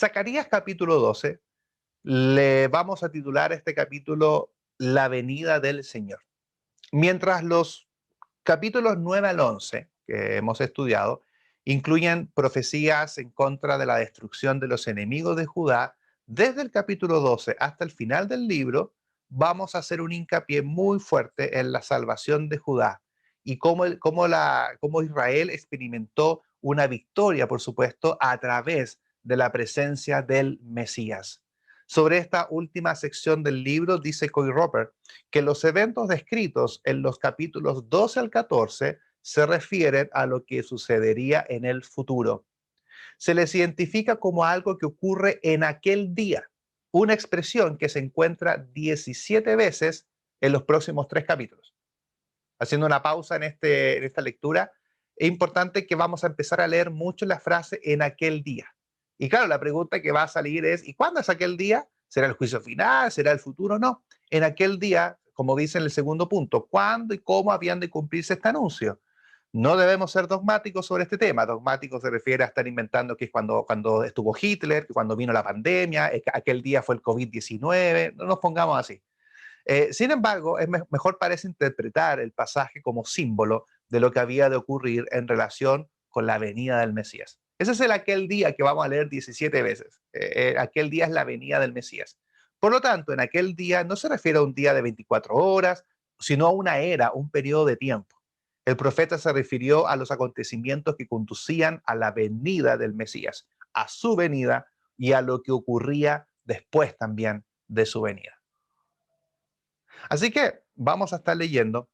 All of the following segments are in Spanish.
Zacarías capítulo 12, le vamos a titular este capítulo La venida del Señor. Mientras los capítulos 9 al 11 que hemos estudiado incluyen profecías en contra de la destrucción de los enemigos de Judá, desde el capítulo 12 hasta el final del libro, vamos a hacer un hincapié muy fuerte en la salvación de Judá y cómo Israel experimentó una victoria, por supuesto, a través de la presencia del Mesías. Sobre esta última sección del libro dice Coy Roper que los eventos descritos en los capítulos 12 al 14 se refieren a lo que sucedería en el futuro. Se les identifica como algo que ocurre en aquel día, una expresión que se encuentra 17 veces en los próximos 3 capítulos. Haciendo una pausa en esta lectura, es importante que vamos a empezar a leer mucho la frase en aquel día. Y claro, la pregunta que va a salir es, ¿y cuándo es aquel día? ¿Será el juicio final? ¿Será el futuro? No. En aquel día, como dice en el segundo punto, ¿cuándo y cómo habían de cumplirse este anuncio? No debemos ser dogmáticos sobre este tema. Dogmático se refiere a estar inventando que es cuando estuvo Hitler, que cuando vino la pandemia, aquel día fue el COVID-19. No nos pongamos así. Sin embargo, mejor parece interpretar el pasaje como símbolo de lo que había de ocurrir en relación con la venida del Mesías. Ese es aquel día que vamos a leer 17 veces. Aquel día es la venida del Mesías. Por lo tanto, en aquel día no se refiere a un día de 24 horas, sino a una era, un periodo de tiempo. El profeta se refirió a los acontecimientos que conducían a la venida del Mesías, a su venida y a lo que ocurría después también de su venida. Así que vamos a estar leyendo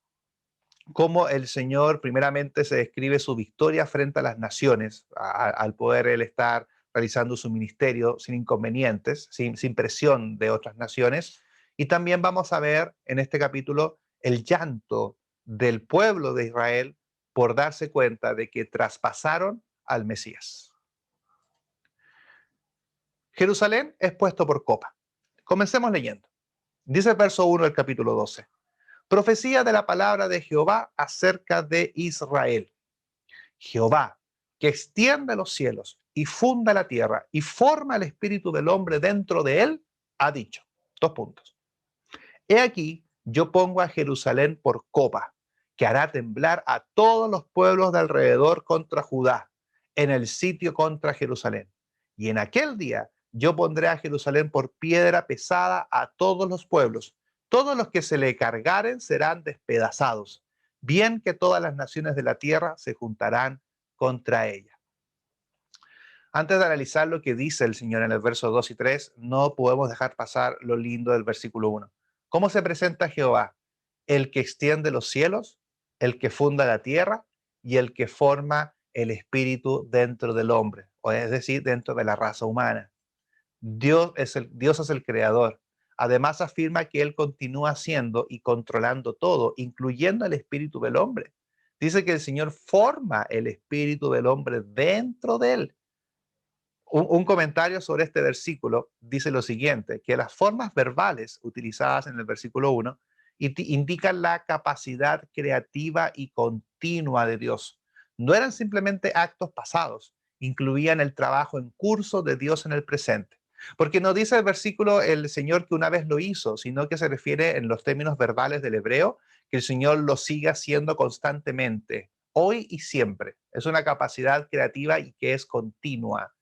cómo el Señor primeramente se describe su victoria frente a las naciones, al poder él estar realizando su ministerio sin inconvenientes, sin presión de otras naciones. Y también vamos a ver en este capítulo el llanto del pueblo de Israel por darse cuenta de que traspasaron al Mesías. Jerusalén es puesto por copa. Comencemos leyendo. Dice el verso 1 del capítulo 12. Profecía de la palabra de Jehová acerca de Israel. Jehová, que extiende los cielos y funda la tierra y forma el espíritu del hombre dentro de él, ha dicho. 2 puntos. He aquí, yo pongo a Jerusalén por copa, que hará temblar a todos los pueblos de alrededor contra Judá, en el sitio contra Jerusalén. Y en aquel día yo pondré a Jerusalén por piedra pesada a todos los pueblos. Todos los que se le cargaren serán despedazados. Bien que todas las naciones de la tierra se juntarán contra ella. Antes de analizar lo que dice el Señor en el verso 2 y 3, no podemos dejar pasar lo lindo del versículo 1. ¿Cómo se presenta Jehová? El que extiende los cielos, el que funda la tierra y el que forma el espíritu dentro del hombre, o es decir, dentro de la raza humana. Dios es el creador. Además afirma que Él continúa haciendo y controlando todo, incluyendo el espíritu del hombre. Dice que el Señor forma el espíritu del hombre dentro de él. Un comentario sobre este versículo dice lo siguiente, que las formas verbales utilizadas en el versículo 1 indican la capacidad creativa y continua de Dios. No eran simplemente actos pasados, incluían el trabajo en curso de Dios en el presente. Porque no dice el versículo el Señor que una vez lo hizo, sino que se refiere en los términos verbales del hebreo, que el Señor lo siga haciendo constantemente, hoy y siempre. Es una capacidad creativa y que es continua.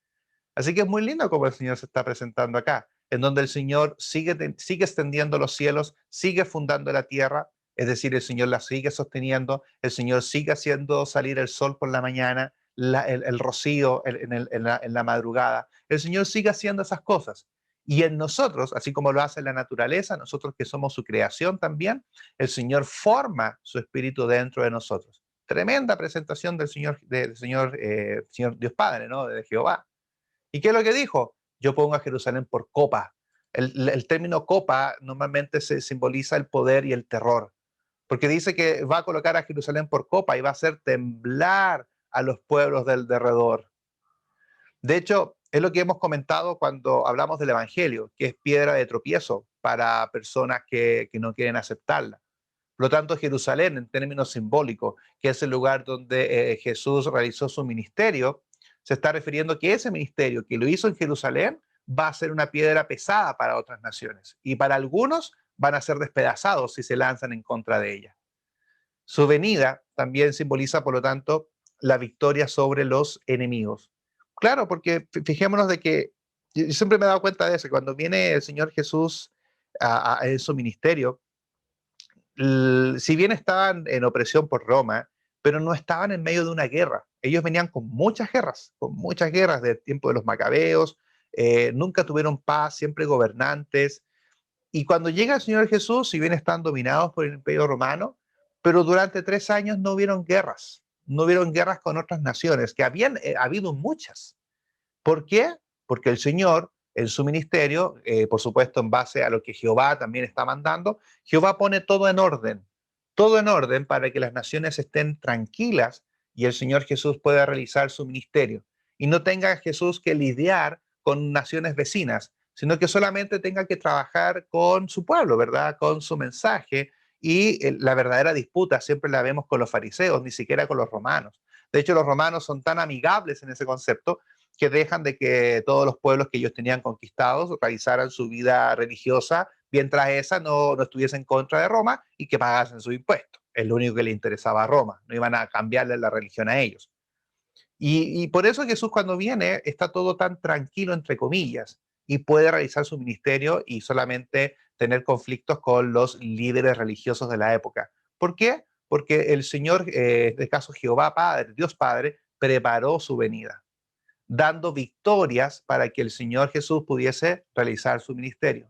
Así que es muy lindo como el Señor se está presentando acá, en donde el Señor sigue extendiendo los cielos, sigue fundando la tierra, es decir, el Señor la sigue sosteniendo, el Señor sigue haciendo salir el sol por la mañana, el rocío en la madrugada. El Señor sigue haciendo esas cosas. Y en nosotros, así como lo hace la naturaleza, nosotros que somos su creación también, el Señor forma su espíritu dentro de nosotros. Tremenda presentación del Señor Dios Padre, ¿no? De Jehová. ¿Y qué es lo que dijo? Yo pongo a Jerusalén por copa. El término copa normalmente se simboliza el poder y el terror, porque dice que va a colocar a Jerusalén por copa y va a hacer temblar a los pueblos del derredor. De hecho, es lo que hemos comentado cuando hablamos del Evangelio, que es piedra de tropiezo para personas que no quieren aceptarla. Por lo tanto, Jerusalén, en términos simbólicos, que es el lugar donde Jesús realizó su ministerio, Se está refiriendo que ese ministerio que lo hizo en Jerusalén va a ser una piedra pesada para otras naciones y para algunos van a ser despedazados si se lanzan en contra de ella. Su venida también simboliza, por lo tanto, la victoria sobre los enemigos. Claro, porque fijémonos de que yo siempre me he dado cuenta de eso, que cuando viene el Señor Jesús en su ministerio, si bien estaban en opresión por Roma, pero no estaban en medio de una guerra. Ellos venían con muchas guerras del tiempo de los macabeos, nunca tuvieron paz, siempre gobernantes. Y cuando llega el Señor Jesús, si bien están dominados por el Imperio Romano, pero durante 3 años no hubieron guerras, no hubieron guerras con otras naciones, que habían habido muchas. ¿Por qué? Porque el Señor, en su ministerio, por supuesto en base a lo que Jehová también está mandando, Jehová pone todo en orden para que las naciones estén tranquilas y el Señor Jesús pueda realizar su ministerio. Y no tenga Jesús que lidiar con naciones vecinas, sino que solamente tenga que trabajar con su pueblo, ¿verdad? Con su mensaje. Y la verdadera disputa siempre la vemos con los fariseos, ni siquiera con los romanos. De hecho, los romanos son tan amigables en ese concepto que dejan de que todos los pueblos que ellos tenían conquistados realizaran su vida religiosa mientras esa no estuviese en contra de Roma y que pagasen su impuesto. Es lo único que le interesaba a Roma, no iban a cambiarle la religión a ellos. Y por eso Jesús cuando viene está todo tan tranquilo, entre comillas, y puede realizar su ministerio y solamente tener conflictos con los líderes religiosos de la época. ¿Por qué? Porque el Señor, en este caso Jehová Padre, Dios Padre, preparó su venida dando victorias para que el Señor Jesús pudiese realizar su ministerio.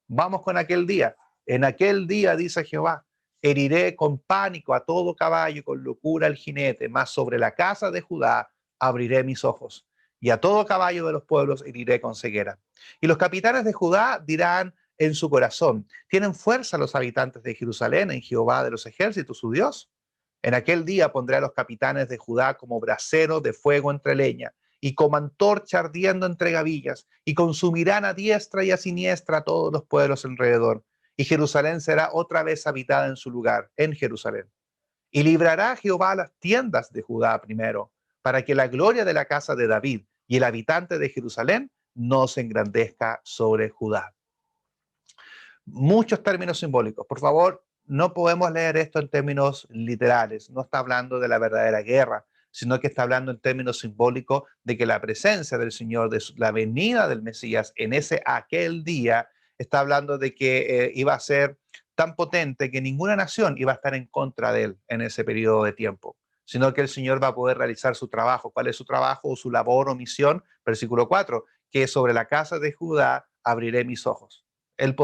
Vamos con aquel día. En aquel día, dice Jehová, heriré con pánico a todo caballo y con locura al jinete, mas sobre la casa de Judá abriré mis ojos, y a todo caballo de los pueblos heriré con ceguera. Y los capitanes de Judá dirán en su corazón, ¿tienen fuerza los habitantes de Jerusalén en Jehová de los ejércitos, su Dios? En aquel día pondré a los capitanes de Judá como brasero de fuego entre leña, y como antorcha ardiendo entre gavillas, y consumirán a diestra y a siniestra a todos los pueblos alrededor. Y Jerusalén será otra vez habitada en su lugar, en Jerusalén. Y librará Jehová las tiendas de Judá primero, para que la gloria de la casa de David y el habitante de Jerusalén no se engrandezca sobre Judá. Muchos términos simbólicos. Por favor, no podemos leer esto en términos literales. No está hablando de la verdadera guerra, sino que está hablando en términos simbólicos de que la presencia del Señor, de la venida del Mesías en aquel día, está hablando de que iba a ser tan potente que ninguna nación iba a estar en contra de él en ese periodo de tiempo, sino que el Señor va a poder realizar su trabajo. ¿Cuál es su trabajo o su labor o misión? Versículo 4, que sobre la casa de Judá abriré mis ojos. Él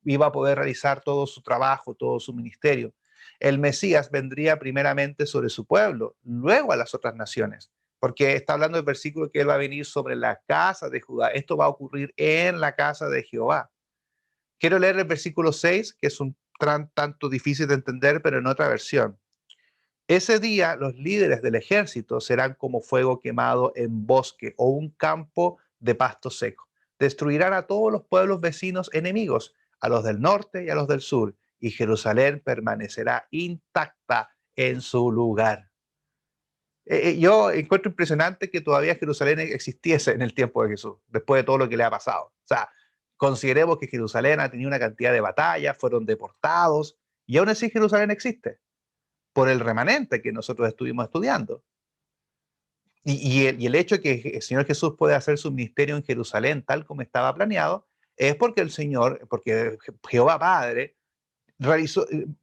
iba a poder realizar todo su trabajo, todo su ministerio. El Mesías vendría primeramente sobre su pueblo, luego a las otras naciones, porque está hablando del versículo que él va a venir sobre la casa de Judá. Esto va a ocurrir en la casa de Jehová. Quiero leer el versículo 6, que es un tanto difícil de entender, pero en otra versión. Ese día los líderes del ejército serán como fuego quemado en bosque o un campo de pasto seco. Destruirán a todos los pueblos vecinos enemigos, a los del norte y a los del sur, y Jerusalén permanecerá intacta en su lugar. Yo encuentro impresionante que todavía Jerusalén existiese en el tiempo de Jesús, después de todo lo que le ha pasado. O sea, consideremos que Jerusalén ha tenido una cantidad de batallas, fueron deportados, y aún así Jerusalén existe por el remanente que nosotros estuvimos estudiando. Y el hecho de que el Señor Jesús puede hacer su ministerio en Jerusalén tal como estaba planeado, es porque el Señor, porque Jehová Padre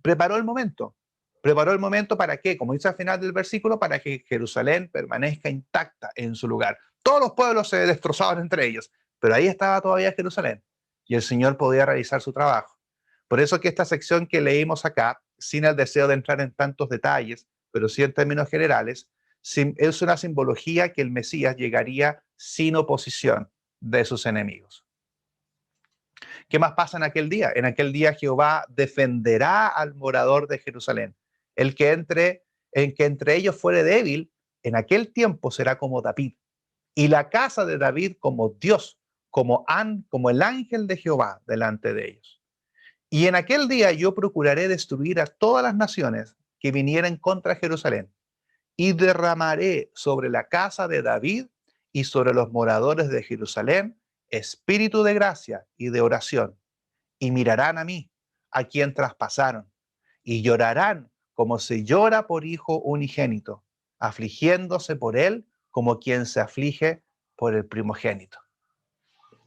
preparó el momento. Preparó el momento para que, como dice al final del versículo, para que Jerusalén permanezca intacta en su lugar. Todos los pueblos se destrozaban entre ellos, pero ahí estaba todavía Jerusalén y el Señor podía realizar su trabajo. Por eso que esta sección que leímos acá, sin el deseo de entrar en tantos detalles, pero sí en términos generales, es una simbología que el Mesías llegaría sin oposición de sus enemigos. ¿Qué más pasa en aquel día? En aquel día Jehová defenderá al morador de Jerusalén. El que entre ellos fuere débil, en aquel tiempo será como David. Y la casa de David como Dios, como el ángel de Jehová delante de ellos. Y en aquel día yo procuraré destruir a todas las naciones que vinieren contra Jerusalén. y derramaré sobre la casa de David y sobre los moradores de Jerusalén espíritu de gracia y de oración, y mirarán a mí, a quien traspasaron, y llorarán como se llora por hijo unigénito, afligiéndose por él como quien se aflige por el primogénito.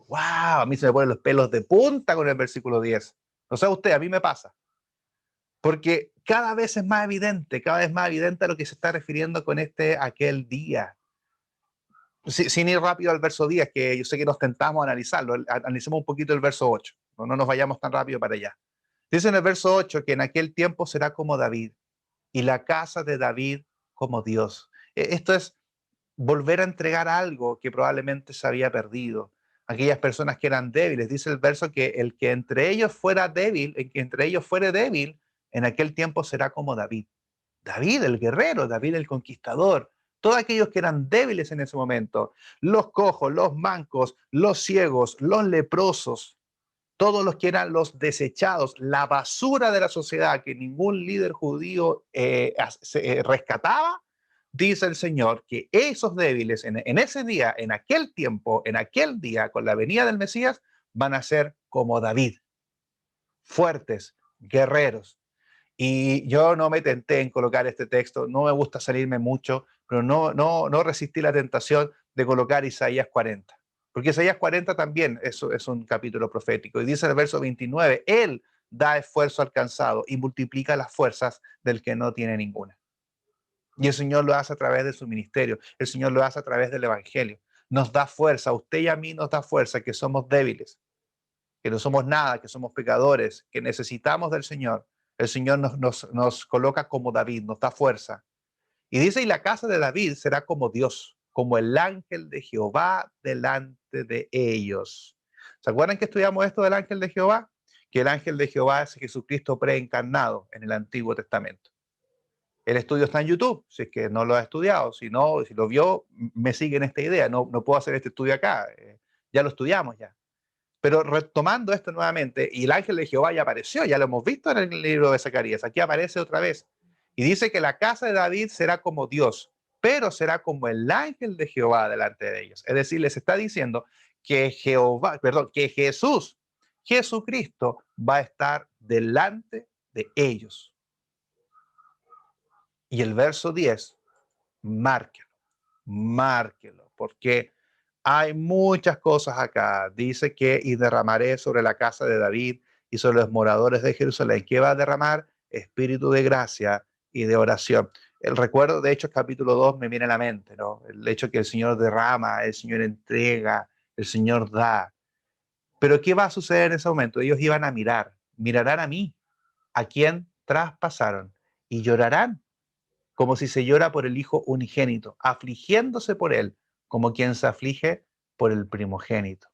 ¡Wow! A mí se me ponen los pelos de punta con el versículo 10. No sé usted, a mí me pasa. Porque cada vez es cada vez más evidente a lo que se está refiriendo con aquel día. Sin ir rápido al verso 10, que yo sé que nos tentamos a analizarlo, analicemos un poquito el verso 8, no nos vayamos tan rápido para allá. Dice en el verso 8 que en aquel tiempo será como David, y la casa de David como Dios. Esto es volver a entregar algo que probablemente se había perdido. Aquellas personas que eran débiles, dice el verso que el que entre ellos fuera débil, el que entre ellos fuere débil, en aquel tiempo será como David. David el guerrero, David el conquistador, todos aquellos que eran débiles en ese momento, los cojos, los mancos, los ciegos, los leprosos, todos los que eran los desechados, la basura de la sociedad que ningún líder judío rescataba, dice el Señor que esos débiles en ese día, en aquel tiempo, en aquel día, con la venida del Mesías, van a ser como David, fuertes, guerreros. Y yo no me tenté en colocar este texto, no me gusta salirme mucho, pero no resistí la tentación de colocar Isaías 40. Porque Isaías 40 también es un capítulo profético. Y dice en el verso 29, Él da esfuerzo alcanzado y multiplica las fuerzas del que no tiene ninguna. Y el Señor lo hace a través de su ministerio, el Señor lo hace a través del Evangelio. Nos da fuerza, a usted y a mí nos da fuerza, que somos débiles, que no somos nada, que somos pecadores, que necesitamos del Señor. El Señor nos coloca como David, nos da fuerza. Y dice, y la casa de David será como Dios, como el ángel de Jehová delante de ellos. ¿Se acuerdan que estudiamos esto del ángel de Jehová? Que el ángel de Jehová es Jesucristo preencarnado en el Antiguo Testamento. El estudio está en YouTube, si es que no lo ha estudiado, si no, si lo vio, me sigue en esta idea, no puedo hacer este estudio acá, ya lo estudiamos ya. Pero retomando esto nuevamente, y el ángel de Jehová ya apareció, ya lo hemos visto en el libro de Zacarías, aquí aparece otra vez. Y dice que la casa de David será como Dios, pero será como el ángel de Jehová delante de ellos. Es decir, les está diciendo que que Jesús, Jesucristo, va a estar delante de ellos. Y el verso 10, márquelo, márquelo, porque hay muchas cosas acá. Dice que y derramaré sobre la casa de David y sobre los moradores de Jerusalén. ¿Qué va a derramar? Espíritu de gracia y de oración. El recuerdo de Hechos capítulo 2 me viene a la mente, ¿no? El hecho que el Señor derrama, el Señor entrega, el Señor da. Pero ¿qué va a suceder en ese momento? Ellos iban a mirarán a mí, a quien traspasaron, y llorarán como si se llora por el hijo unigénito, afligiéndose por él, como quien se aflige por el primogénito.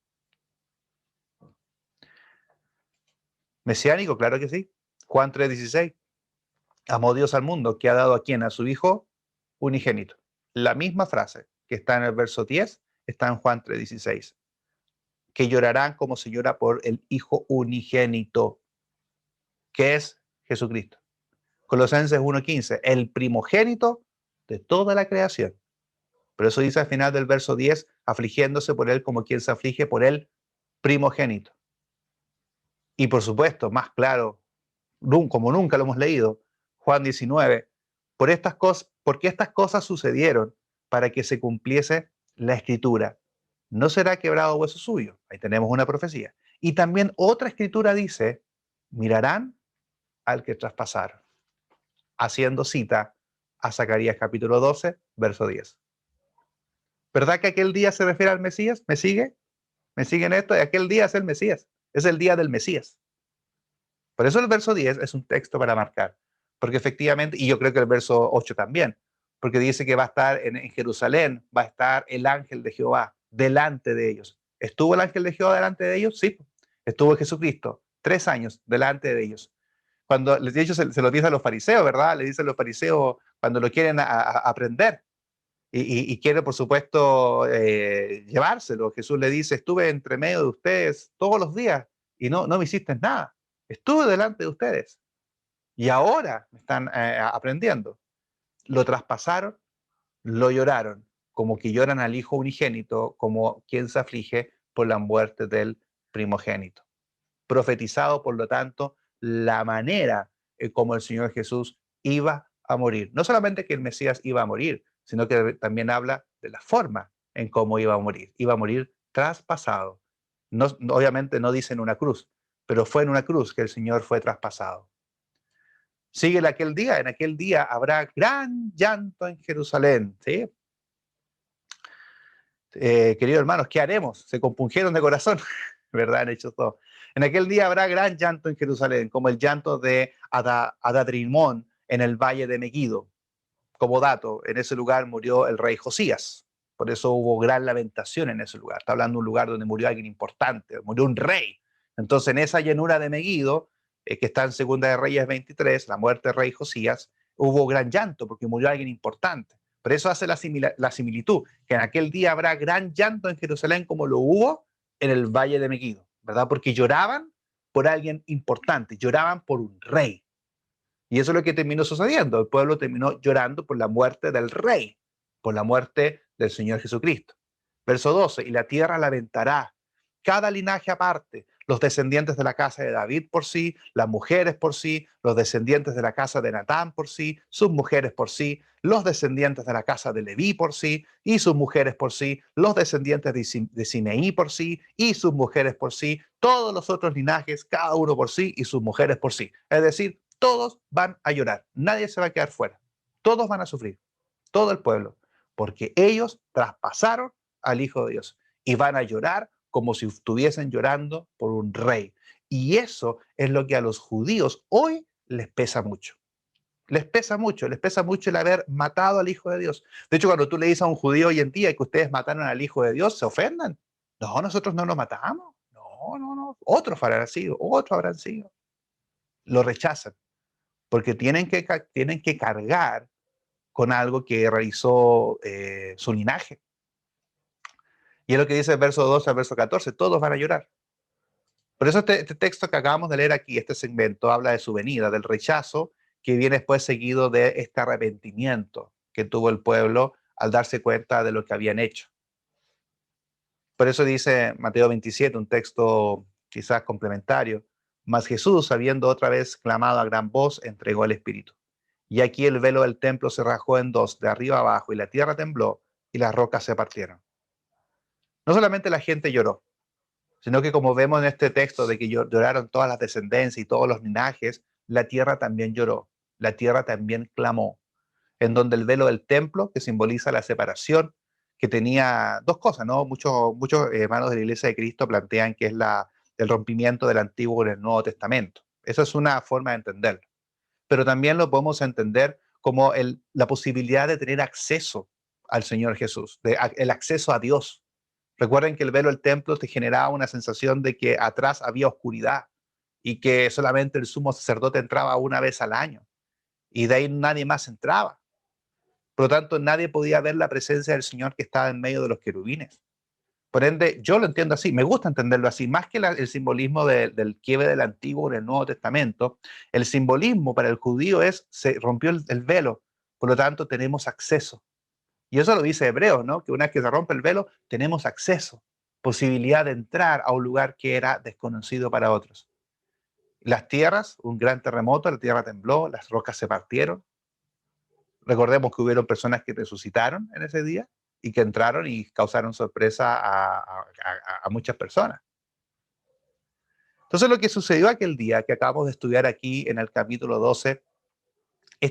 Mesiánico, claro que sí. Juan 3:16. Amó Dios al mundo, que ha dado a quien, a su hijo unigénito. La misma frase que está en el verso 10 está en Juan 3:16. Que llorarán como se llora por el hijo unigénito, que es Jesucristo. Colosenses 1:15, el primogénito de toda la creación. Por eso dice al final del verso 10, afligiéndose por él como quien se aflige por el primogénito. Y por supuesto, más claro, como nunca lo hemos leído, Juan 19, porque estas cosas sucedieron para que se cumpliese la escritura. No será quebrado hueso suyo. Ahí tenemos una profecía. Y también otra escritura dice, mirarán al que traspasaron, haciendo cita a Zacarías capítulo 12, verso 10. ¿Verdad que aquel día se refiere al Mesías? ¿Me sigue? ¿Me siguen esto? Y aquel día es el Mesías. Es el día del Mesías. Por eso el verso 10 es un texto para marcar. Porque efectivamente, y yo creo que el verso 8 también, porque dice que va a estar en Jerusalén, va a estar el ángel de Jehová delante de ellos. ¿Estuvo el ángel de Jehová delante de ellos? Sí. Estuvo Jesucristo 3 años delante de ellos. Cuando les dicho se lo dice a los fariseos, ¿verdad? Le dicen los fariseos cuando lo quieren aprender y quiere, por supuesto, llevárselo. Jesús le dice, estuve entre medio de ustedes todos los días y no me hiciste nada. Estuve delante de ustedes y ahora me están aprendiendo. Lo traspasaron Lo lloraron, como que lloran al hijo unigénito, como quien se aflige por la muerte del primogénito. Profetizado, por lo tanto, la manera en como el Señor Jesús iba a morir. No solamente que el Mesías iba a morir, sino que también habla de la forma en cómo iba a morir. Iba a morir traspasado. No, obviamente no dice en una cruz, pero fue en una cruz que el Señor fue traspasado. Sigue en aquel día habrá gran llanto en Jerusalén, ¿sí? Queridos hermanos, ¿qué haremos? Se compungieron de corazón, ¿verdad? En Hechos 2. En aquel día habrá gran llanto en Jerusalén, como el llanto de Adadrimón en el valle de Megiddo. Como dato, en ese lugar murió el rey Josías. Por eso hubo gran lamentación en ese lugar. Está hablando de un lugar donde murió alguien importante, murió un rey. Entonces, en esa llanura de Megiddo, que está en Segunda de Reyes 23, la muerte del rey Josías, hubo gran llanto porque murió alguien importante. Por eso hace la similitud, que en aquel día habrá gran llanto en Jerusalén como lo hubo en el valle de Megiddo, ¿verdad? Porque lloraban por alguien importante, lloraban por un rey. Y eso es lo que terminó sucediendo. El pueblo terminó llorando por la muerte del rey, por la muerte del Señor Jesucristo. Verso 12, y la tierra lamentará, cada linaje aparte, los descendientes de la casa de David por sí, las mujeres por sí, los descendientes de la casa de Natán por sí, sus mujeres por sí, los descendientes de la casa de Leví por sí, y sus mujeres por sí, los descendientes de Simeí por sí, y sus mujeres por sí, todos los otros linajes, cada uno por sí, y sus mujeres por sí. Es decir, todos van a llorar, nadie se va a quedar fuera, todos van a sufrir, todo el pueblo, porque ellos traspasaron al Hijo de Dios y van a llorar como si estuviesen llorando por un rey. Y eso es lo que a los judíos hoy les pesa mucho. Les pesa mucho el haber matado al Hijo de Dios. De hecho, cuando tú le dices a un judío hoy en día que ustedes mataron al Hijo de Dios, se ofendan. No, nosotros no lo matamos. No, no, no. Otros habrán sido, otros habrán sido. Lo rechazan porque tienen que cargar con algo que realizó su linaje. Y es lo que dice el verso 12 al verso 14, todos van a llorar. Por eso este texto que acabamos de leer aquí, este segmento, habla de su venida, del rechazo que viene después seguido de este arrepentimiento que tuvo el pueblo al darse cuenta de lo que habían hecho. Por eso dice Mateo 27, un texto quizás complementario, mas Jesús, habiendo otra vez clamado a gran voz, entregó el Espíritu. Y aquí el velo del templo se rajó en dos, de arriba abajo, y la tierra tembló, y las rocas se partieron. No solamente la gente lloró, sino que como vemos en este texto de que lloraron todas las descendencias y todos los linajes, la tierra también lloró, la tierra también clamó, en donde el velo del templo, que simboliza la separación, que tenía dos cosas, ¿no? Muchos hermanos de la Iglesia de Cristo plantean que es el rompimiento del Antiguo con el Nuevo Testamento. Esa es una forma de entenderlo. Pero también lo podemos entender como la posibilidad de tener acceso al Señor Jesús, el acceso a Dios. Recuerden que el velo del templo te generaba una sensación de que atrás había oscuridad y que solamente el sumo sacerdote entraba una vez al año y de ahí nadie más entraba. Por lo tanto, nadie podía ver la presencia del Señor que estaba en medio de los querubines. Por ende, yo lo entiendo así, me gusta entenderlo así, más que el simbolismo del quiebre del Antiguo en el Nuevo Testamento, el simbolismo para el judío es, se rompió el velo, por lo tanto tenemos acceso. Y eso lo dice Hebreos, ¿no? Que una vez que se rompe el velo, tenemos acceso, posibilidad de entrar a un lugar que era desconocido para otros. Las tierras, un gran terremoto, la tierra tembló, las rocas se partieron. Recordemos que hubieron personas que resucitaron en ese día y que entraron y causaron sorpresa a muchas personas. Entonces lo que sucedió aquel día que acabamos de estudiar aquí en el capítulo 12,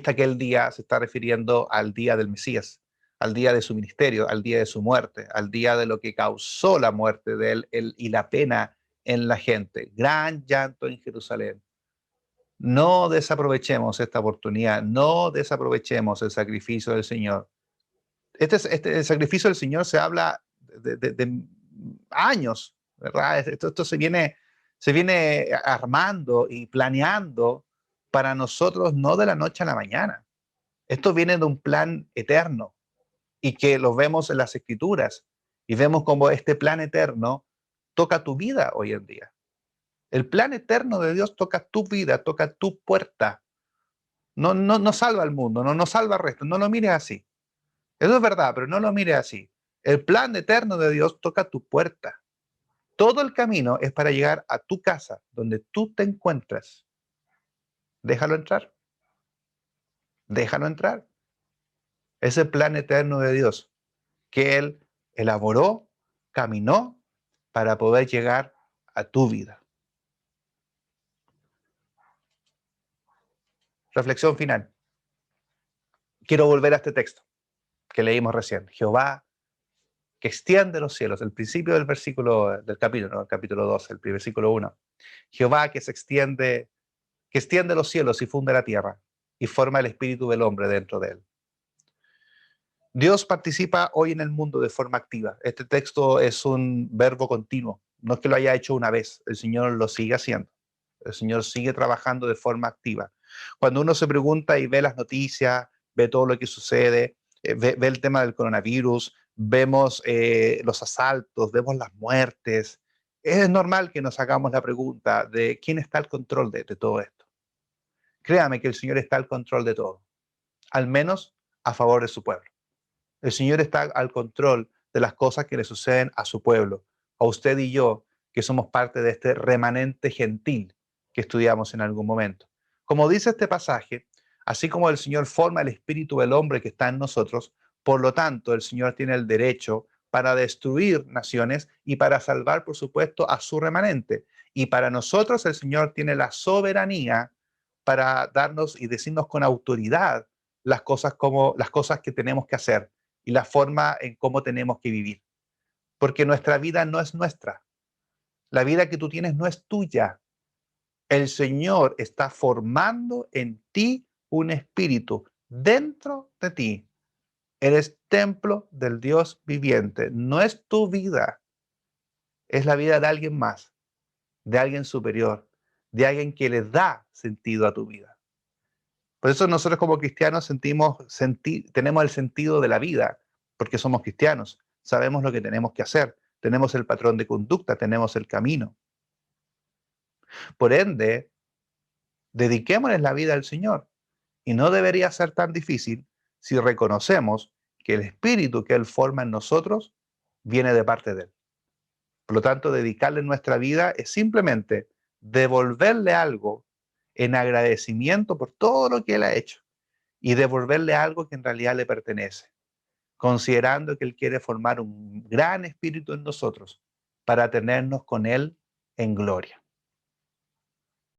aquel día se está refiriendo al día del Mesías, al día de su ministerio, al día de su muerte, al día de lo que causó la muerte de él y la pena en la gente. Gran llanto en Jerusalén. No desaprovechemos esta oportunidad, no desaprovechemos el sacrificio del Señor. El sacrificio del Señor se habla de años, ¿verdad? Esto se viene armando y planeando para nosotros no de la noche a la mañana. Esto viene de un plan eterno y que lo vemos en las Escrituras y vemos cómo este plan eterno toca tu vida hoy en día. El plan eterno de Dios toca tu vida, toca tu puerta. No salva al mundo, no salva al resto, no lo mires así. Eso es verdad, pero no lo mires así. El plan eterno de Dios toca tu puerta. Todo el camino es para llegar a tu casa, donde tú te encuentras. Déjalo entrar, déjalo entrar. Ese plan eterno de Dios que Él elaboró, caminó para poder llegar a tu vida. Reflexión final. Quiero volver a este texto que leímos recién. Jehová que extiende los cielos, el principio del versículo del capítulo, ¿no? El capítulo 12, el versículo 1. Jehová que extiende los cielos y funde la tierra y forma el espíritu del hombre dentro de él. Dios participa hoy en el mundo de forma activa. Este texto es un verbo continuo. No es que lo haya hecho una vez, el Señor lo sigue haciendo. El Señor sigue trabajando de forma activa. Cuando uno se pregunta y ve las noticias, ve todo lo que sucede, ve el tema del coronavirus, vemos los asaltos, vemos las muertes, es normal que nos hagamos la pregunta de quién está al control de todo esto. Créame que el Señor está al control de todo, al menos a favor de su pueblo. El Señor está al control de las cosas que le suceden a su pueblo, a usted y yo, que somos parte de este remanente gentil que estudiamos en algún momento. Como dice este pasaje, así como el Señor forma el espíritu del hombre que está en nosotros, por lo tanto, el Señor tiene el derecho para destruir naciones y para salvar, por supuesto, a su remanente. Y para nosotros el Señor tiene la soberanía para darnos y decirnos con autoridad las cosas que tenemos que hacer y la forma en cómo tenemos que vivir. Porque nuestra vida no es nuestra. La vida que tú tienes no es tuya. El Señor está formando en ti un espíritu dentro de ti. Eres templo del Dios viviente. No es tu vida, es la vida de alguien más, de alguien superior, de alguien que le da sentido a tu vida. Por eso nosotros como cristianos tenemos el sentido de la vida, porque somos cristianos, sabemos lo que tenemos que hacer, tenemos el patrón de conducta, tenemos el camino. Por ende, dediquémosle la vida al Señor y no debería ser tan difícil si reconocemos que el espíritu que Él forma en nosotros viene de parte de Él. Por lo tanto, dedicarle nuestra vida es simplemente devolverle algo en agradecimiento por todo lo que Él ha hecho y devolverle algo que en realidad le pertenece, considerando que Él quiere formar un gran espíritu en nosotros para tenernos con Él en gloria.